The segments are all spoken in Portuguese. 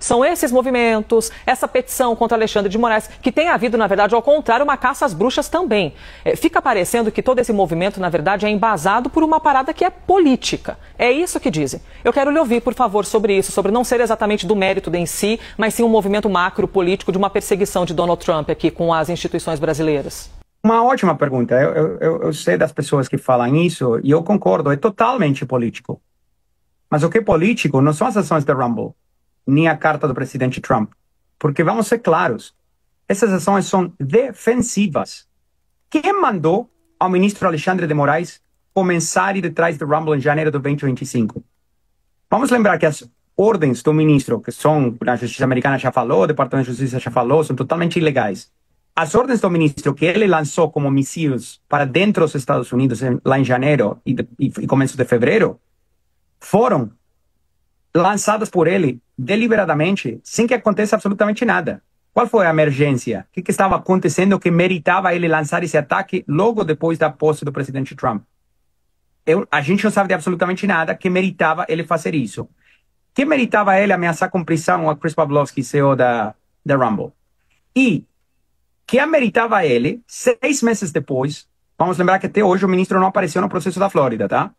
São esses movimentos, essa petição contra Alexandre de Moraes, que tem havido, na verdade, ao contrário, uma caça às bruxas também. Fica parecendo que todo esse movimento, na verdade, é embasado por uma parada que é política. É isso que dizem. Eu quero lhe ouvir, por favor, sobre isso, sobre não ser exatamente do mérito em si, mas sim um movimento macro político de uma perseguição de Donald Trump aqui com as instituições brasileiras. Uma ótima pergunta. Eu sei das pessoas que falam isso e eu concordo, é totalmente político. Mas o que é político não são as ações da Rumble, nem a carta do presidente Trump. Porque vamos ser claros, essas ações são defensivas. Quem mandou ao ministro Alexandre de Moraes começar a ir detrás do Rumble em janeiro de 2025? Vamos lembrar que as ordens do ministro, que são, a Justiça Americana já falou, o Departamento de Justiça já falou, são totalmente ilegais. As ordens do ministro que ele lançou como mísseis para dentro dos Estados Unidos lá em janeiro e começo de fevereiro foram lançadas por ele deliberadamente, sem que aconteça absolutamente nada. Qual foi a emergência? O que estava acontecendo que meritava ele lançar esse ataque logo depois da posse do presidente Trump? A gente não sabe de absolutamente nada que meritava ele fazer isso. Que meritava ele ameaçar com prisão a Chris Pavlovski, CEO da Rumble? E que ameritava ele, 6 meses depois, vamos lembrar que até hoje o ministro não apareceu no processo da Flórida, tá?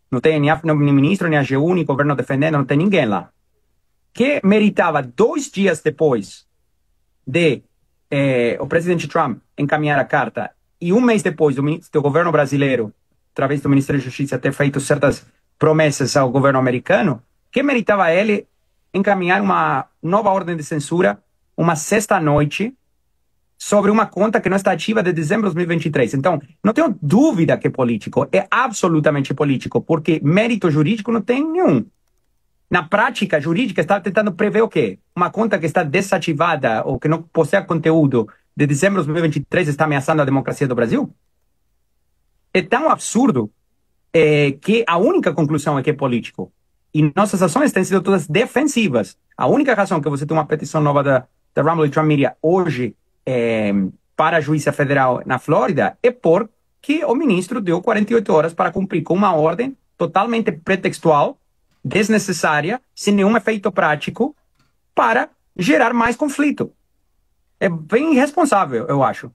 Não tem nem ministro, nem a AGU, nem governo defendendo, não tem ninguém lá. Que meritava 2 dias depois de o presidente Trump encaminhar a carta e 1 mês depois do governo brasileiro, através do Ministério da Justiça, ter feito certas promessas ao governo americano, que meritava ele encaminhar uma nova ordem de censura, uma sexta-noite, sobre uma conta que não está ativa de dezembro de 2023. Então, não tenho dúvida que é político. É absolutamente político, porque mérito jurídico não tem nenhum. Na prática jurídica, está tentando prever o quê? Uma conta que está desativada ou que não possui conteúdo de dezembro de 2023 está ameaçando a democracia do Brasil? É tão absurdo que a única conclusão é que é político. E nossas ações têm sido todas defensivas. A única razão que você tem uma petição nova da Rumble e Trump Media hoje para a Juíza Federal na Flórida é porque o ministro deu 48 horas para cumprir com uma ordem totalmente pretextual, desnecessária, sem nenhum efeito prático, para gerar mais conflito. É bem irresponsável, eu acho.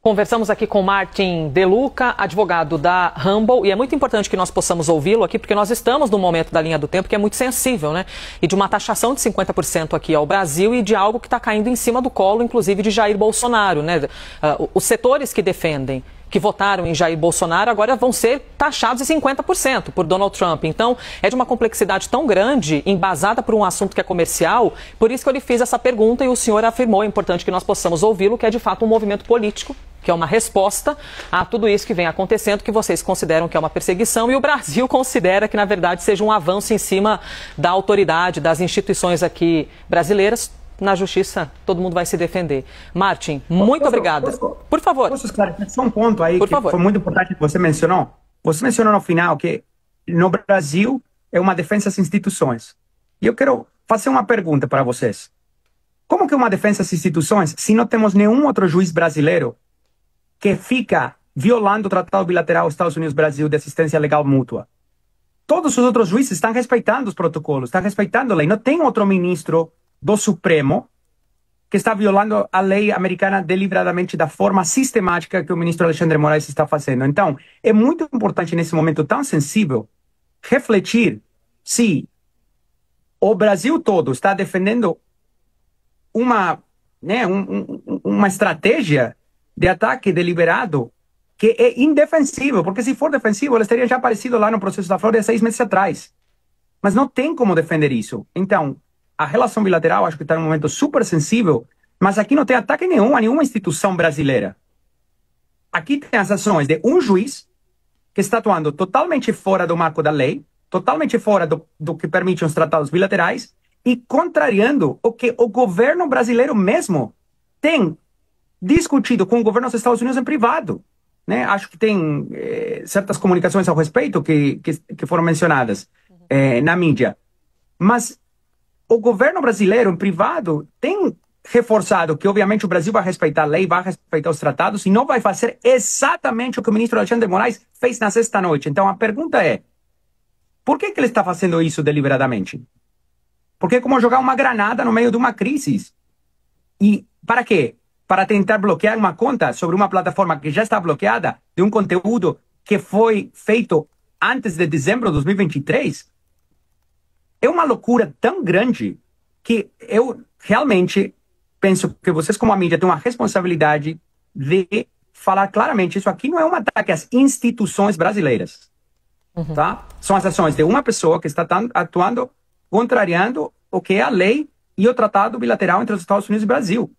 Conversamos aqui com Martin De Luca, advogado da Rumble, e é muito importante que nós possamos ouvi-lo aqui, porque nós estamos num momento da linha do tempo que é muito sensível, né? E de uma taxação de 50% aqui ao Brasil e de algo que está caindo em cima do colo, inclusive, de Jair Bolsonaro, né? Os setores que defendem, que votaram em Jair Bolsonaro, agora vão ser taxados em 50% por Donald Trump. Então, é de uma complexidade tão grande, embasada por um assunto que é comercial, por isso que eu lhe fiz essa pergunta e o senhor afirmou, é importante que nós possamos ouvi-lo, que é de fato um movimento político, que é uma resposta a tudo isso que vem acontecendo, que vocês consideram que é uma perseguição e o Brasil considera que, na verdade, seja um avanço em cima da autoridade, das instituições aqui brasileiras. Na justiça, todo mundo vai se defender. Martin, muito obrigada. Por favor. Posso esclarecer só um ponto aí Por que favor. foi muito importante que você mencionou? Você mencionou no final que no Brasil é uma defesa às instituições. E eu quero fazer uma pergunta para vocês. Como que é uma defesa às instituições se não temos nenhum outro juiz brasileiro que fica violando o Tratado Bilateral Estados Unidos-Brasil de assistência legal mútua? Todos os outros juízes estão respeitando os protocolos, estão respeitando a lei. Não tem outro ministro do Supremo que está violando a lei americana deliberadamente da forma sistemática que o ministro Alexandre de Moraes está fazendo. Então, é muito importante nesse momento tão sensível refletir se o Brasil todo está defendendo uma estratégia de ataque deliberado que é indefensível, porque se for defensivo, eles teriam já aparecido lá no processo da Flórida 6 meses atrás. Mas não tem como defender isso. Então, a relação bilateral acho que está num momento super sensível, mas aqui não tem ataque nenhum a nenhuma instituição brasileira. Aqui tem as ações de um juiz que está atuando totalmente fora do marco da lei, totalmente fora do que permitem os tratados bilaterais e contrariando o que o governo brasileiro mesmo tem discutido com o governo dos Estados Unidos em privado. Né? Acho que tem certas comunicações ao respeito que foram mencionadas na mídia. Mas o governo brasileiro, em privado, tem reforçado que, obviamente, o Brasil vai respeitar a lei, vai respeitar os tratados e não vai fazer exatamente o que o ministro Alexandre de Moraes fez na sexta-noite. Então, a pergunta é, por que ele está fazendo isso deliberadamente? Porque é como jogar uma granada no meio de uma crise. E para quê? Para tentar bloquear uma conta sobre uma plataforma que já está bloqueada de um conteúdo que foi feito antes de dezembro de 2023? É uma loucura tão grande que eu realmente penso que vocês, como a mídia, têm uma responsabilidade de falar claramente: isso aqui não é um ataque às instituições brasileiras. Tá? São as ações de uma pessoa que está atuando, contrariando o que é a lei e o tratado bilateral entre os Estados Unidos e o Brasil.